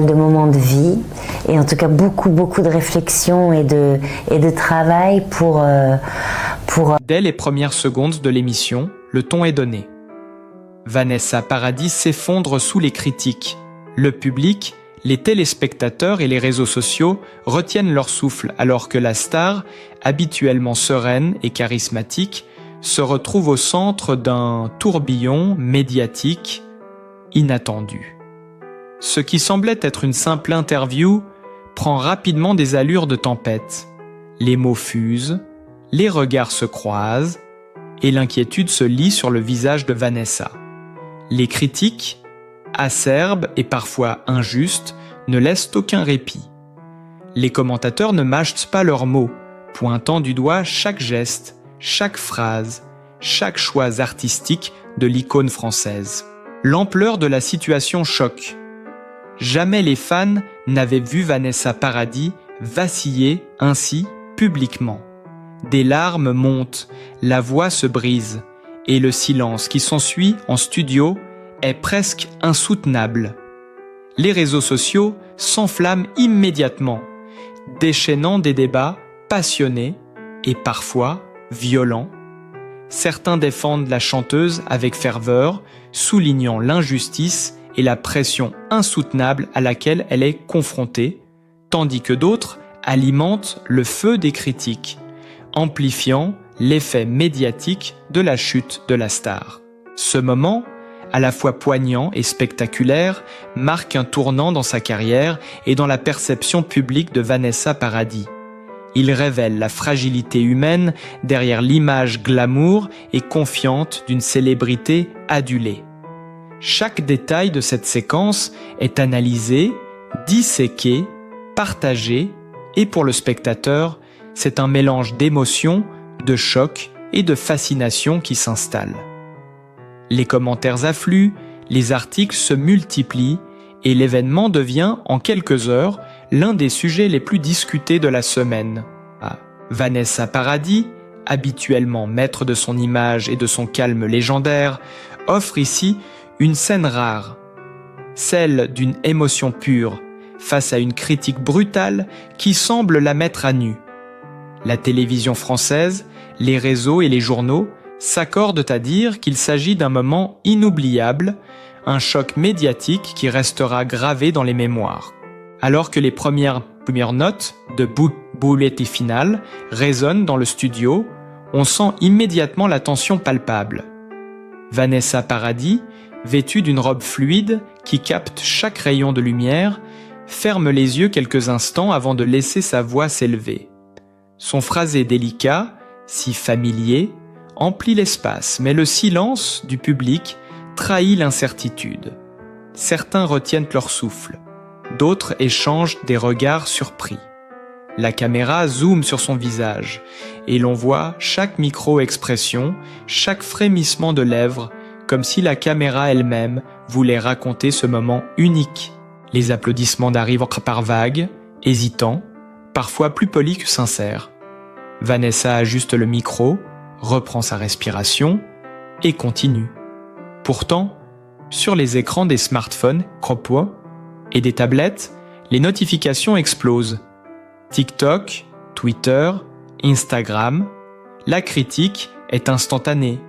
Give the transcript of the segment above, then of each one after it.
De moments de vie et en tout cas beaucoup de réflexion et de travail pour... Dès les premières secondes de l'émission, le ton est donné. Vanessa Paradis s'effondre sous les critiques. Le public, les téléspectateurs et les réseaux sociaux retiennent leur souffle alors que la star, habituellement sereine et charismatique, se retrouve au centre d'un tourbillon médiatique inattendu. Ce qui semblait être une simple interview prend rapidement des allures de tempête. Les mots fusent, les regards se croisent et l'inquiétude se lit sur le visage de Vanessa. Les critiques, acerbes et parfois injustes, ne laissent aucun répit. Les commentateurs ne mâchent pas leurs mots, pointant du doigt chaque geste, chaque phrase, chaque choix artistique de l'icône française. L'ampleur de la situation choque. Jamais les fans n'avaient vu Vanessa Paradis vaciller ainsi publiquement. Des larmes montent, la voix se brise, et le silence qui s'ensuit en studio est presque insoutenable. Les réseaux sociaux s'enflamment immédiatement, déchaînant des débats passionnés et parfois violents. Certains défendent la chanteuse avec ferveur, soulignant l'injustice et la pression insoutenable à laquelle elle est confrontée, tandis que d'autres alimentent le feu des critiques, amplifiant l'effet médiatique de la chute de la star. Ce moment, à la fois poignant et spectaculaire, marque un tournant dans sa carrière et dans la perception publique de Vanessa Paradis. Il révèle la fragilité humaine derrière l'image glamour et confiante d'une célébrité adulée. Chaque détail de cette séquence est analysé, disséqué, partagé, et pour le spectateur, c'est un mélange d'émotions, de choc et de fascination qui s'installe. Les commentaires affluent, les articles se multiplient, et l'événement devient, en quelques heures, l'un des sujets les plus discutés de la semaine. Vanessa Paradis, habituellement maître de son image et de son calme légendaire, offre ici une scène rare, celle d'une émotion pure, face à une critique brutale qui semble la mettre à nu. La télévision française, les réseaux et les journaux s'accordent à dire qu'il s'agit d'un moment inoubliable, un choc médiatique qui restera gravé dans les mémoires. Alors que les premières notes de Bouletti Final résonnent dans le studio, on sent immédiatement la tension palpable. Vanessa Paradis, vêtue d'une robe fluide qui capte chaque rayon de lumière, ferme les yeux quelques instants avant de laisser sa voix s'élever. Son phrasé délicat, si familier, emplit l'espace, mais le silence du public trahit l'incertitude. Certains retiennent leur souffle, d'autres échangent des regards surpris. La caméra zoome sur son visage, et l'on voit chaque micro-expression, chaque frémissement de lèvres, comme si la caméra elle-même voulait raconter ce moment unique. Les applaudissements n'arrivent par vagues, hésitants, parfois plus polis que sincères. Vanessa ajuste le micro, reprend sa respiration et continue. Pourtant, sur les écrans des smartphones Cropo et des tablettes, les notifications explosent. TikTok, Twitter, Instagram, la critique est instantanée,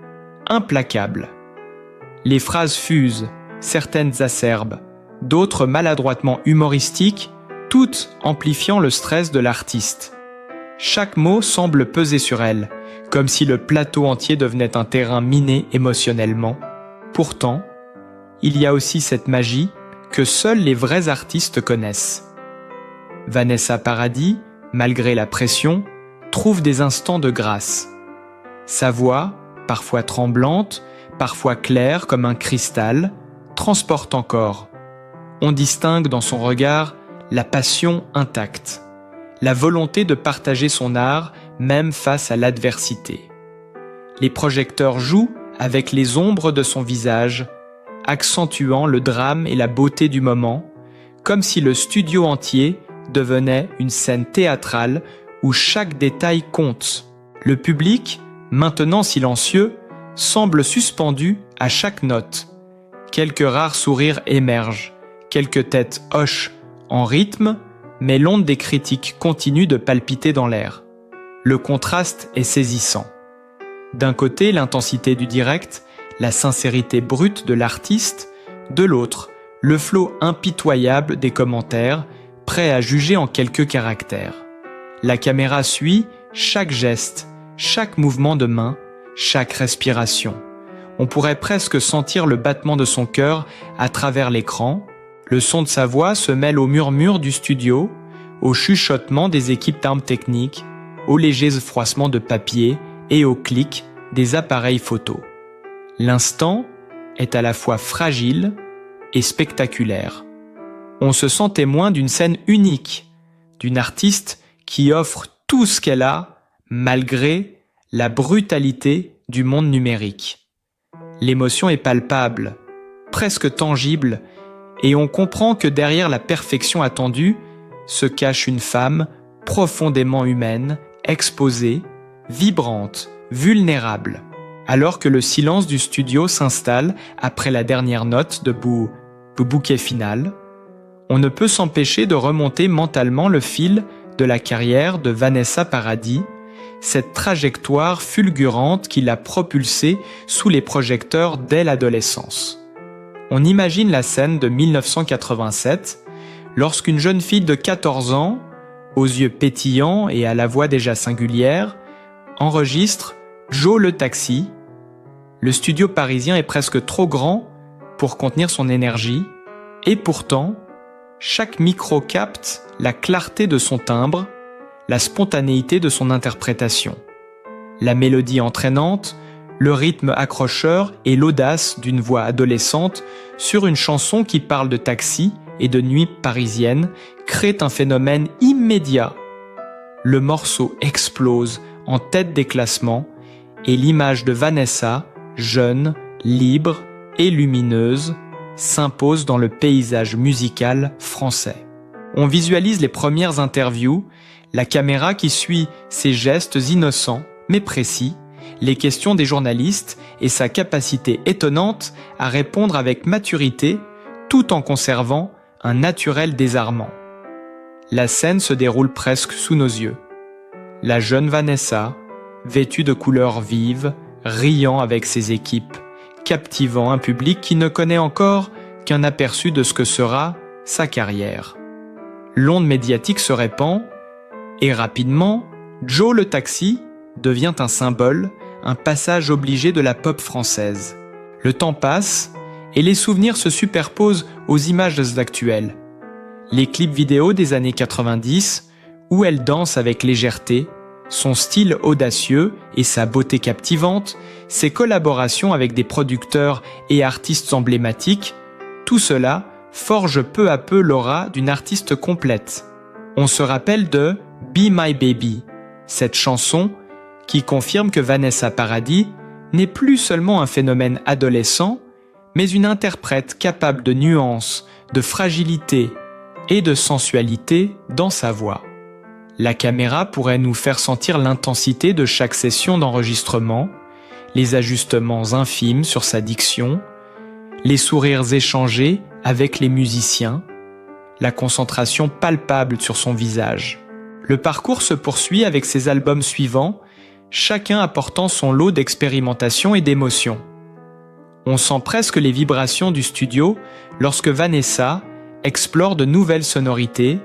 implacable. Les phrases fusent, certaines acerbes, d'autres maladroitement humoristiques, toutes amplifiant le stress de l'artiste. Chaque mot semble peser sur elle, comme si le plateau entier devenait un terrain miné émotionnellement. Pourtant, il y a aussi cette magie que seuls les vrais artistes connaissent. Vanessa Paradis, malgré la pression, trouve des instants de grâce. Sa voix, parfois tremblante, parfois claire comme un cristal, transporte encore. On distingue dans son regard la passion intacte, la volonté de partager son art même face à l'adversité. Les projecteurs jouent avec les ombres de son visage, accentuant le drame et la beauté du moment, comme si le studio entier devenait une scène théâtrale où chaque détail compte. Le public, maintenant silencieux, semble suspendu à chaque note. Quelques rares sourires émergent, quelques têtes hochent en rythme, mais l'onde des critiques continue de palpiter dans l'air. Le contraste est saisissant. D'un côté, l'intensité du direct, la sincérité brute de l'artiste, de l'autre, le flot impitoyable des commentaires, prêts à juger en quelques caractères. La caméra suit chaque geste, chaque mouvement de main, chaque respiration. On pourrait presque sentir le battement de son cœur à travers l'écran. Le son de sa voix se mêle au murmure du studio, au chuchotement des équipes d'armes techniques, aux légers froissements de papier et aux clics des appareils photo. L'instant est à la fois fragile et spectaculaire. On se sent témoin d'une scène unique, d'une artiste qui offre tout ce qu'elle a, malgré la brutalité du monde numérique. L'émotion est palpable, presque tangible, et on comprend que derrière la perfection attendue se cache une femme profondément humaine, exposée, vibrante, vulnérable. Alors que le silence du studio s'installe après la dernière note de bouquet final, on ne peut s'empêcher de remonter mentalement le fil de la carrière de Vanessa Paradis, cette trajectoire fulgurante qui l'a propulsée sous les projecteurs dès l'adolescence. On imagine la scène de 1987, lorsqu'une jeune fille de 14 ans, aux yeux pétillants et à la voix déjà singulière, enregistre Joe le taxi. Le studio parisien est presque trop grand pour contenir son énergie, et pourtant, chaque micro capte la clarté de son timbre, la spontanéité de son interprétation, la mélodie entraînante, le rythme accrocheur et l'audace d'une voix adolescente sur une chanson qui parle de taxi et de nuit parisienne créent un phénomène immédiat. Le morceau explose en tête des classements et l'image de Vanessa, jeune, libre et lumineuse, s'impose dans le paysage musical français. On visualise les premières interviews, la caméra qui suit ses gestes innocents mais précis, les questions des journalistes et sa capacité étonnante à répondre avec maturité tout en conservant un naturel désarmant. La scène se déroule presque sous nos yeux. La jeune Vanessa, vêtue de couleurs vives, riant avec ses équipes, captivant un public qui ne connaît encore qu'un aperçu de ce que sera sa carrière. L'onde médiatique se répand et rapidement, Joe le taxi devient un symbole, un passage obligé de la pop française. Le temps passe et les souvenirs se superposent aux images actuelles. Les clips vidéo des années 90, où elle danse avec légèreté, son style audacieux et sa beauté captivante, ses collaborations avec des producteurs et artistes emblématiques, tout cela forge peu à peu l'aura d'une artiste complète. On se rappelle de « Be My Baby », cette chanson qui confirme que Vanessa Paradis n'est plus seulement un phénomène adolescent, mais une interprète capable de nuances, de fragilité et de sensualité dans sa voix. La caméra pourrait nous faire sentir l'intensité de chaque session d'enregistrement, les ajustements infimes sur sa diction, les sourires échangés avec les musiciens, la concentration palpable sur son visage. Le parcours se poursuit avec ses albums suivants, chacun apportant son lot d'expérimentation et d'émotion. On sent presque les vibrations du studio lorsque Vanessa explore de nouvelles sonorités,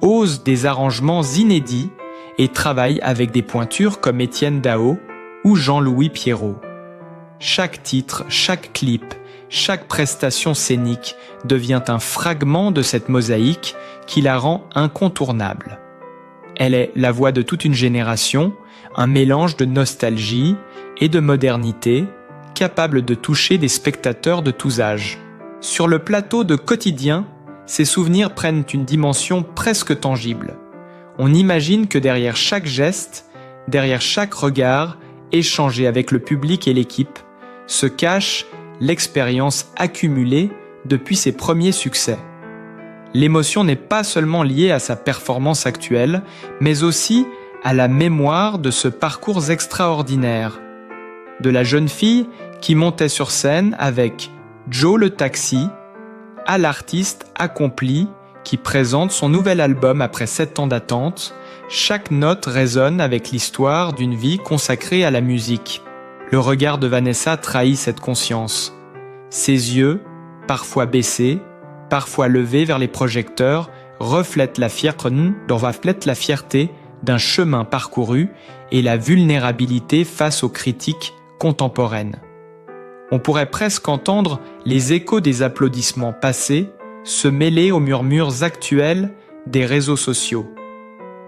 ose des arrangements inédits et travaille avec des pointures comme Étienne Dao ou Jean-Louis Pierrot. Chaque titre, chaque clip, chaque prestation scénique devient un fragment de cette mosaïque qui la rend incontournable. Elle est la voix de toute une génération, un mélange de nostalgie et de modernité, capable de toucher des spectateurs de tous âges. Sur le plateau de Quotidien, ces souvenirs prennent une dimension presque tangible. On imagine que derrière chaque geste, derrière chaque regard échangé avec le public et l'équipe, se cache l'expérience accumulée depuis ses premiers succès. L'émotion n'est pas seulement liée à sa performance actuelle, mais aussi à la mémoire de ce parcours extraordinaire. De la jeune fille qui montait sur scène avec Joe le taxi, à l'artiste accompli qui présente son nouvel album après 7 ans d'attente, chaque note résonne avec l'histoire d'une vie consacrée à la musique. Le regard de Vanessa trahit cette conscience. Ses yeux, parfois baissés, parfois levés vers les projecteurs, reflètent la fierté d'un chemin parcouru et la vulnérabilité face aux critiques contemporaines. On pourrait presque entendre les échos des applaudissements passés se mêler aux murmures actuels des réseaux sociaux.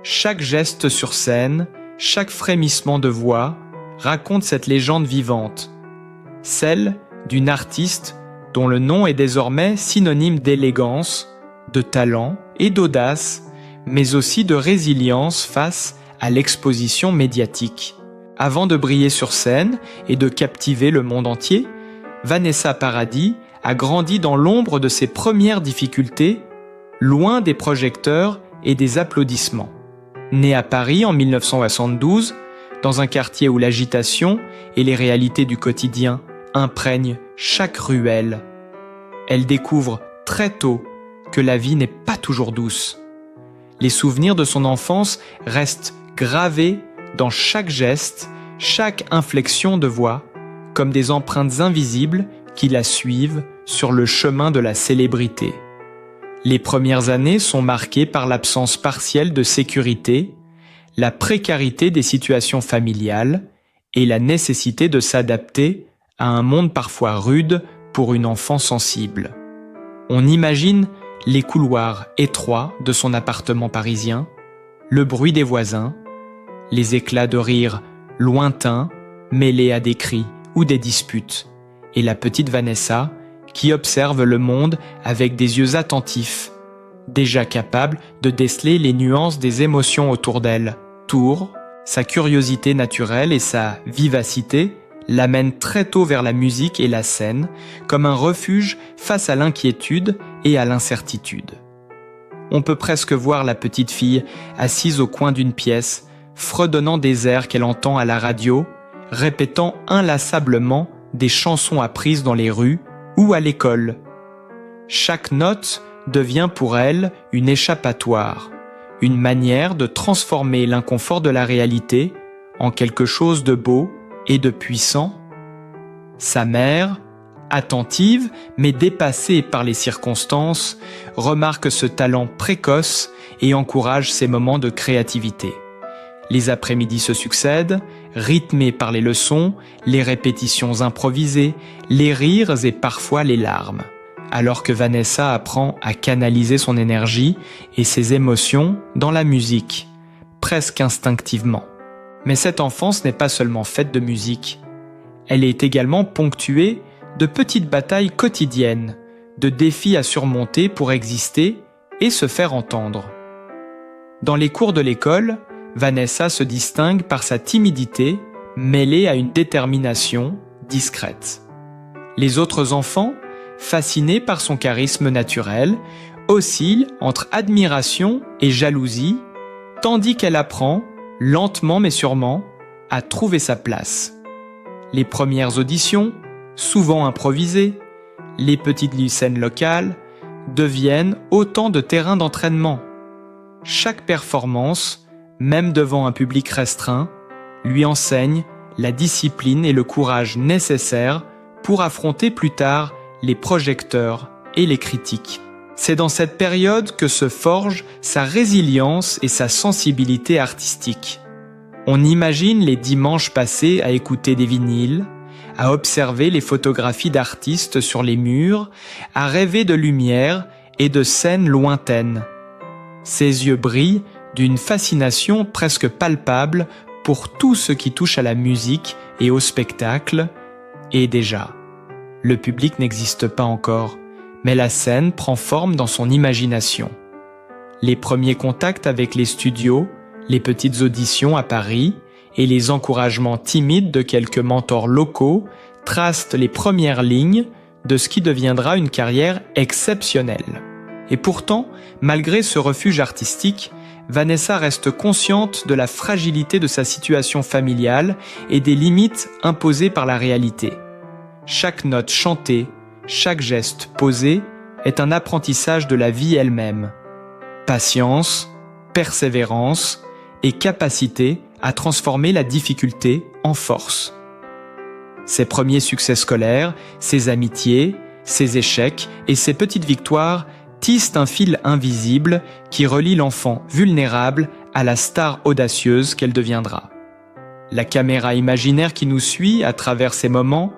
Chaque geste sur scène, chaque frémissement de voix raconte cette légende vivante, celle d'une artiste dont le nom est désormais synonyme d'élégance, de talent et d'audace, mais aussi de résilience face à l'exposition médiatique. Avant de briller sur scène et de captiver le monde entier, Vanessa Paradis a grandi dans l'ombre de ses premières difficultés, loin des projecteurs et des applaudissements. Née à Paris en 1972, dans un quartier où l'agitation et les réalités du quotidien imprègnent chaque ruelle, elle découvre très tôt que la vie n'est pas toujours douce. Les souvenirs de son enfance restent gravés dans chaque geste, chaque inflexion de voix, comme des empreintes invisibles qui la suivent sur le chemin de la célébrité. Les premières années sont marquées par l'absence partielle de sécurité, la précarité des situations familiales et la nécessité de s'adapter à un monde parfois rude pour une enfant sensible. On imagine les couloirs étroits de son appartement parisien, le bruit des voisins, les éclats de rire lointains mêlés à des cris ou des disputes, et la petite Vanessa qui observe le monde avec des yeux attentifs, déjà capable de déceler les nuances des émotions autour d'elle. Tour, sa curiosité naturelle et sa vivacité l'amènent très tôt vers la musique et la scène, comme un refuge face à l'inquiétude et à l'incertitude. On peut presque voir la petite fille assise au coin d'une pièce, fredonnant des airs qu'elle entend à la radio, répétant inlassablement des chansons apprises dans les rues ou à l'école. Chaque note devient pour elle une échappatoire, une manière de transformer l'inconfort de la réalité en quelque chose de beau et de puissant. Sa mère, attentive mais dépassée par les circonstances, remarque ce talent précoce et encourage ses moments de créativité. Les après-midi se succèdent, rythmés par les leçons, les répétitions improvisées, les rires et parfois les larmes, alors que Vanessa apprend à canaliser son énergie et ses émotions dans la musique, presque instinctivement. Mais cette enfance n'est pas seulement faite de musique. Elle est également ponctuée de petites batailles quotidiennes, de défis à surmonter pour exister et se faire entendre. Dans les cours de l'école, Vanessa se distingue par sa timidité mêlée à une détermination discrète. Les autres enfants, fascinés par son charisme naturel, oscillent entre admiration et jalousie, tandis qu'elle apprend, lentement mais sûrement, à trouver sa place. Les premières auditions, souvent improvisées, les petites scènes locales, deviennent autant de terrains d'entraînement. Chaque performance, même devant un public restreint, lui enseigne la discipline et le courage nécessaires pour affronter plus tard les projecteurs et les critiques. C'est dans cette période que se forge sa résilience et sa sensibilité artistique. On imagine les dimanches passés à écouter des vinyles, à observer les photographies d'artistes sur les murs, à rêver de lumière et de scènes lointaines. Ses yeux brillent d'une fascination presque palpable pour tout ce qui touche à la musique et au spectacle, et déjà, le public n'existe pas encore, mais la scène prend forme dans son imagination. Les premiers contacts avec les studios, les petites auditions à Paris et les encouragements timides de quelques mentors locaux tracent les premières lignes de ce qui deviendra une carrière exceptionnelle. Et pourtant, malgré ce refuge artistique, Vanessa reste consciente de la fragilité de sa situation familiale et des limites imposées par la réalité. Chaque note chantée, chaque geste posé est un apprentissage de la vie elle-même, patience, persévérance et capacité à transformer la difficulté en force. Ses premiers succès scolaires, ses amitiés, ses échecs et ses petites victoires tissent un fil invisible qui relie l'enfant vulnérable à la star audacieuse qu'elle deviendra. La caméra imaginaire qui nous suit à travers ces moments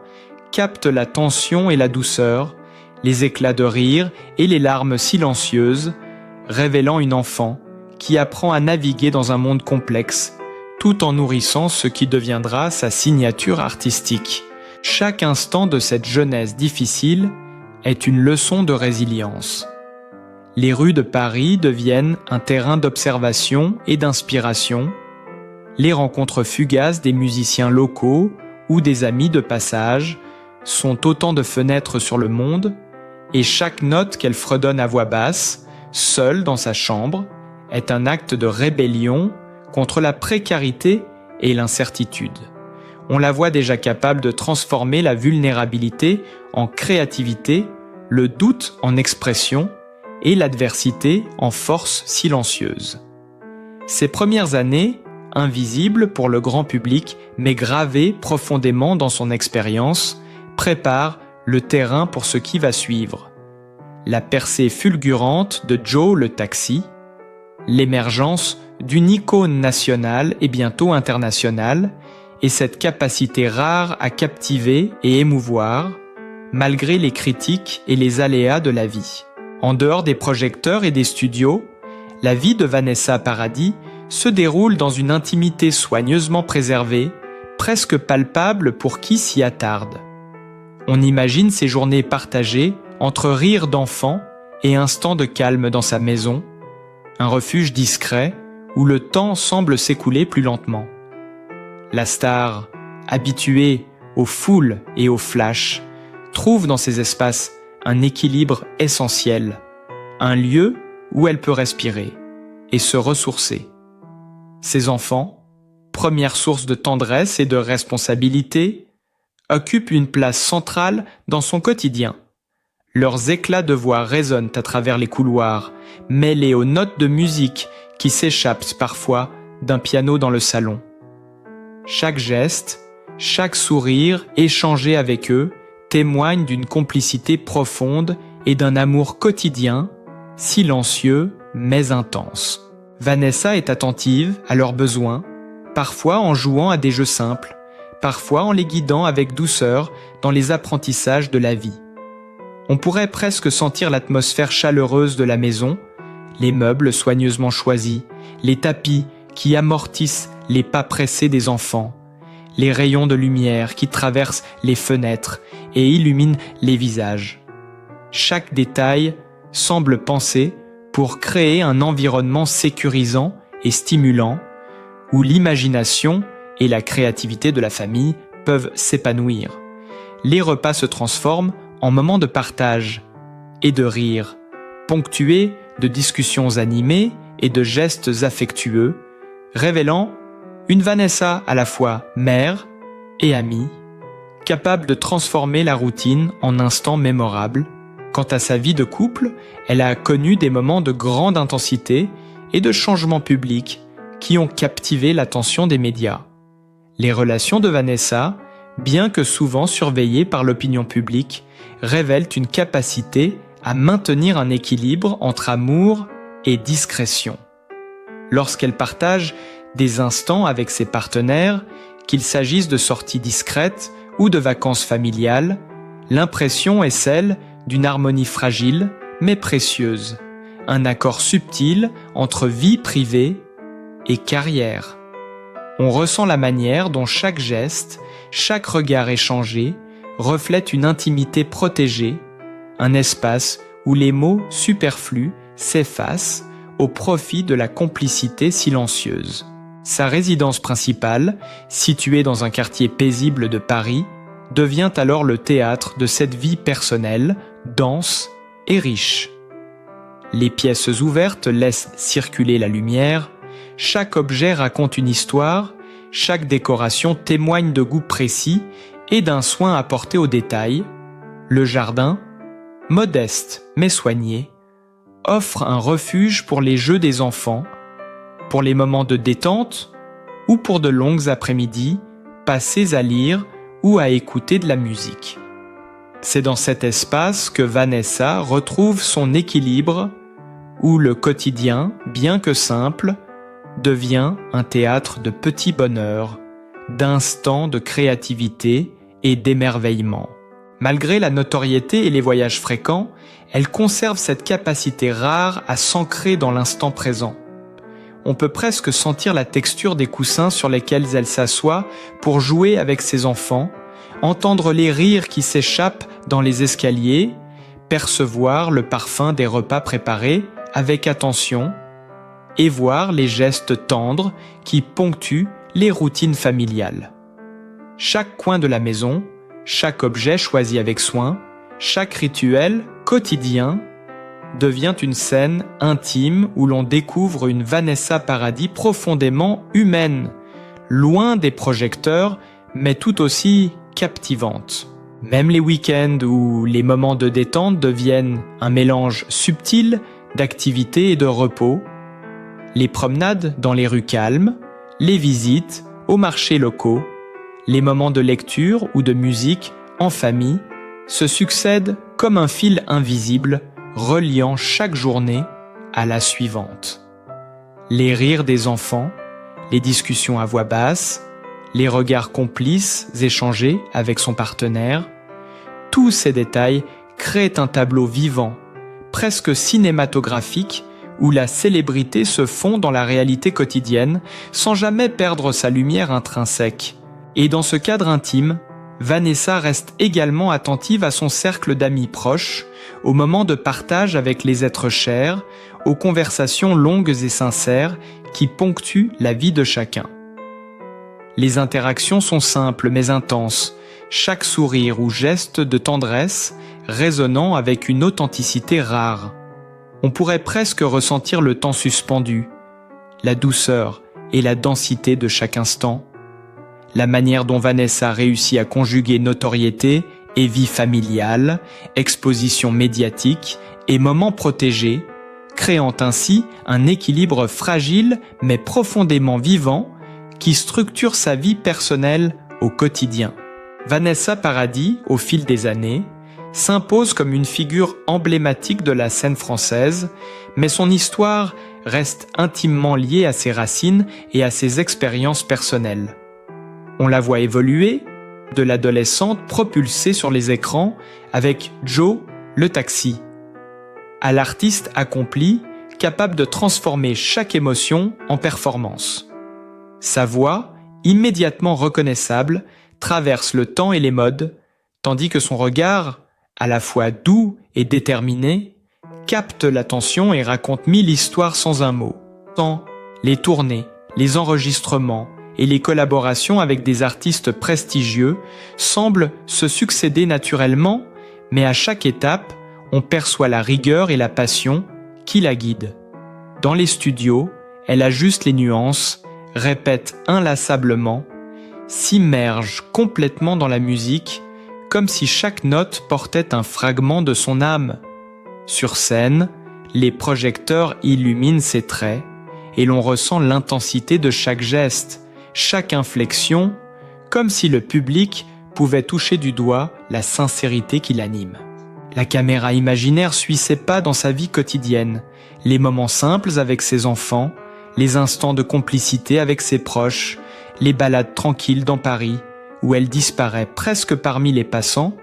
capte la tension et la douceur, les éclats de rire et les larmes silencieuses, révélant une enfant qui apprend à naviguer dans un monde complexe, tout en nourrissant ce qui deviendra sa signature artistique. Chaque instant de cette jeunesse difficile est une leçon de résilience. Les rues de Paris deviennent un terrain d'observation et d'inspiration. Les rencontres fugaces des musiciens locaux ou des amis de passage sont autant de fenêtres sur le monde, et chaque note qu'elle fredonne à voix basse, seule dans sa chambre, est un acte de rébellion contre la précarité et l'incertitude. On la voit déjà capable de transformer la vulnérabilité en créativité, le doute en expression et l'adversité en force silencieuse. Ces premières années, invisibles pour le grand public, mais gravées profondément dans son expérience, préparent le terrain pour ce qui va suivre. La percée fulgurante de Joe le taxi, l'émergence d'une icône nationale et bientôt internationale, et cette capacité rare à captiver et émouvoir, malgré les critiques et les aléas de la vie. En dehors des projecteurs et des studios, la vie de Vanessa Paradis se déroule dans une intimité soigneusement préservée, presque palpable pour qui s'y attarde. On imagine ses journées partagées entre rires d'enfants et instants de calme dans sa maison, un refuge discret où le temps semble s'écouler plus lentement. La star, habituée aux foules et aux flashs, trouve dans ces espaces un équilibre essentiel, un lieu où elle peut respirer et se ressourcer. Ses enfants, première source de tendresse et de responsabilité, occupent une place centrale dans son quotidien. Leurs éclats de voix résonnent à travers les couloirs, mêlés aux notes de musique qui s'échappent parfois d'un piano dans le salon. Chaque geste, chaque sourire échangé avec eux témoigne d'une complicité profonde et d'un amour quotidien, silencieux mais intense. Vanessa est attentive à leurs besoins, parfois en jouant à des jeux simples, parfois en les guidant avec douceur dans les apprentissages de la vie. On pourrait presque sentir l'atmosphère chaleureuse de la maison, les meubles soigneusement choisis, les tapis qui amortissent les pas pressés des enfants, les rayons de lumière qui traversent les fenêtres et illuminent les visages. Chaque détail semble pensé pour créer un environnement sécurisant et stimulant où l'imagination et la créativité de la famille peuvent s'épanouir. Les repas se transforment en moments de partage et de rire, ponctués de discussions animées et de gestes affectueux, révélant une Vanessa à la fois mère et amie, capable de transformer la routine en instants mémorables. Quant à sa vie de couple, elle a connu des moments de grande intensité et de changements publics qui ont captivé l'attention des médias. Les relations de Vanessa, bien que souvent surveillées par l'opinion publique, révèlent une capacité à maintenir un équilibre entre amour et discrétion. Lorsqu'elle partage des instants avec ses partenaires, qu'il s'agisse de sorties discrètes ou de vacances familiales, l'impression est celle d'une harmonie fragile mais précieuse, un accord subtil entre vie privée et carrière. On ressent la manière dont chaque geste, chaque regard échangé reflète une intimité protégée, un espace où les mots superflus s'effacent au profit de la complicité silencieuse. Sa résidence principale, située dans un quartier paisible de Paris, devient alors le théâtre de cette vie personnelle, dense et riche. Les pièces ouvertes laissent circuler la lumière, chaque objet raconte une histoire, chaque décoration témoigne de goût précis et d'un soin apporté aux détails. Le jardin, modeste mais soigné, offre un refuge pour les jeux des enfants, pour les moments de détente ou pour de longues après-midi passées à lire ou à écouter de la musique. C'est dans cet espace que Vanessa retrouve son équilibre, où le quotidien, bien que simple, devient un théâtre de petits bonheurs, d'instants de créativité et d'émerveillement. Malgré la notoriété et les voyages fréquents, elle conserve cette capacité rare à s'ancrer dans l'instant présent. On peut presque sentir la texture des coussins sur lesquels elle s'assoit pour jouer avec ses enfants, entendre les rires qui s'échappent dans les escaliers, percevoir le parfum des repas préparés avec attention et voir les gestes tendres qui ponctuent les routines familiales. Chaque coin de la maison, chaque objet choisi avec soin, chaque rituel quotidien devient une scène intime où l'on découvre une Vanessa Paradis profondément humaine, loin des projecteurs, mais tout aussi captivante. Même les week-ends ou les moments de détente deviennent un mélange subtil d'activité et de repos. Les promenades dans les rues calmes, les visites aux marchés locaux, les moments de lecture ou de musique en famille se succèdent comme un fil invisible reliant chaque journée à la suivante. Les rires des enfants, les discussions à voix basse, les regards complices échangés avec son partenaire, tous ces détails créent un tableau vivant, presque cinématographique, où la célébrité se fond dans la réalité quotidienne sans jamais perdre sa lumière intrinsèque. Et dans ce cadre intime, Vanessa reste également attentive à son cercle d'amis proches, aux moments de partage avec les êtres chers, aux conversations longues et sincères qui ponctuent la vie de chacun. Les interactions sont simples mais intenses, chaque sourire ou geste de tendresse résonnant avec une authenticité rare. On pourrait presque ressentir le temps suspendu, la douceur et la densité de chaque instant. La manière dont Vanessa réussit à conjuguer notoriété et vie familiale, exposition médiatique et moments protégés, créant ainsi un équilibre fragile mais profondément vivant qui structure sa vie personnelle au quotidien. Vanessa Paradis, au fil des années, s'impose comme une figure emblématique de la scène française, mais son histoire reste intimement liée à ses racines et à ses expériences personnelles. On la voit évoluer, de l'adolescente propulsée sur les écrans avec Joe, le taxi, à l'artiste accompli, capable de transformer chaque émotion en performance. Sa voix, immédiatement reconnaissable, traverse le temps et les modes, tandis que son regard, à la fois doux et déterminé, capte l'attention et raconte 1000 histoires sans un mot. Tant les tournées, les enregistrements et les collaborations avec des artistes prestigieux semblent se succéder naturellement, mais à chaque étape, on perçoit la rigueur et la passion qui la guident. Dans les studios, elle ajuste les nuances, répète inlassablement, s'immerge complètement dans la musique, comme si chaque note portait un fragment de son âme. Sur scène, les projecteurs illuminent ses traits et l'on ressent l'intensité de chaque geste, chaque inflexion, comme si le public pouvait toucher du doigt la sincérité qui l'anime. La caméra imaginaire suit ses pas dans sa vie quotidienne, les moments simples avec ses enfants, les instants de complicité avec ses proches, les balades tranquilles dans Paris, où elle disparaît presque parmi les passants,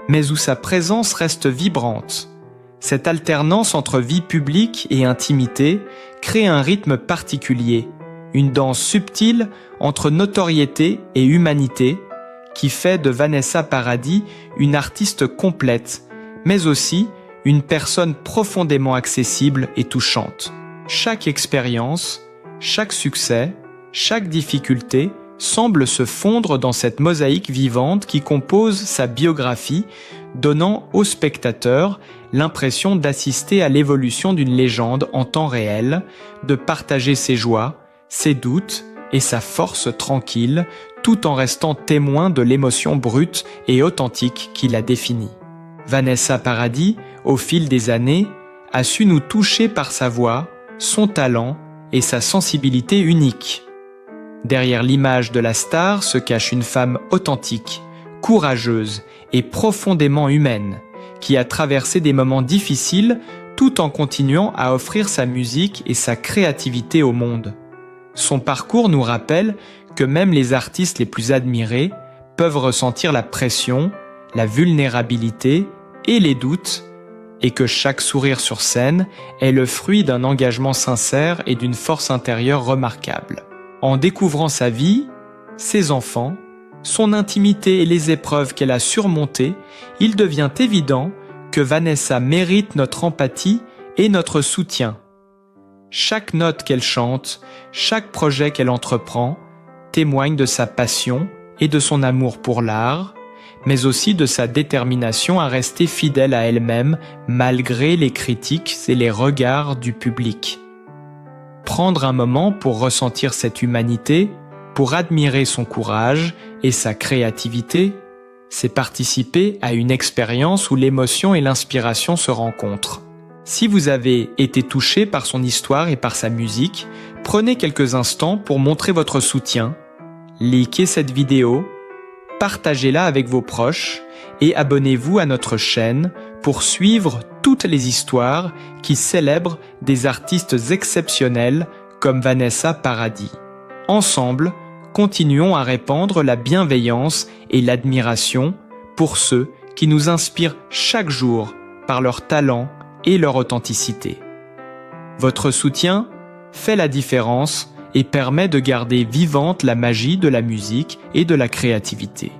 mais où sa présence reste vibrante. Cette alternance entre vie publique et intimité crée un rythme particulier, une danse subtile entre notoriété et humanité, qui fait de Vanessa Paradis une artiste complète, mais aussi une personne profondément accessible et touchante. Chaque expérience, chaque succès, chaque difficulté semble se fondre dans cette mosaïque vivante qui compose sa biographie, donnant au spectateur l'impression d'assister à l'évolution d'une légende en temps réel, de partager ses joies, ses doutes et sa force tranquille, tout en restant témoin de l'émotion brute et authentique qui la définit. Vanessa Paradis, au fil des années, a su nous toucher par sa voix, son talent et sa sensibilité unique. Derrière l'image de la star se cache une femme authentique, courageuse et profondément humaine, qui a traversé des moments difficiles tout en continuant à offrir sa musique et sa créativité au monde. Son parcours nous rappelle que même les artistes les plus admirés peuvent ressentir la pression, la vulnérabilité et les doutes, et que chaque sourire sur scène est le fruit d'un engagement sincère et d'une force intérieure remarquable. En découvrant sa vie, ses enfants, son intimité et les épreuves qu'elle a surmontées, il devient évident que Vanessa mérite notre empathie et notre soutien. Chaque note qu'elle chante, chaque projet qu'elle entreprend, témoigne de sa passion et de son amour pour l'art, mais aussi de sa détermination à rester fidèle à elle-même malgré les critiques et les regards du public. Prendre un moment pour ressentir cette humanité, pour admirer son courage et sa créativité, c'est participer à une expérience où l'émotion et l'inspiration se rencontrent. Si vous avez été touché par son histoire et par sa musique, prenez quelques instants pour montrer votre soutien, likez cette vidéo, partagez-la avec vos proches et abonnez-vous à notre chaîne pour suivre toutes les histoires qui célèbrent des artistes exceptionnels comme Vanessa Paradis. Ensemble, continuons à répandre la bienveillance et l'admiration pour ceux qui nous inspirent chaque jour par leur talent et leur authenticité. Votre soutien fait la différence et permet de garder vivante la magie de la musique et de la créativité.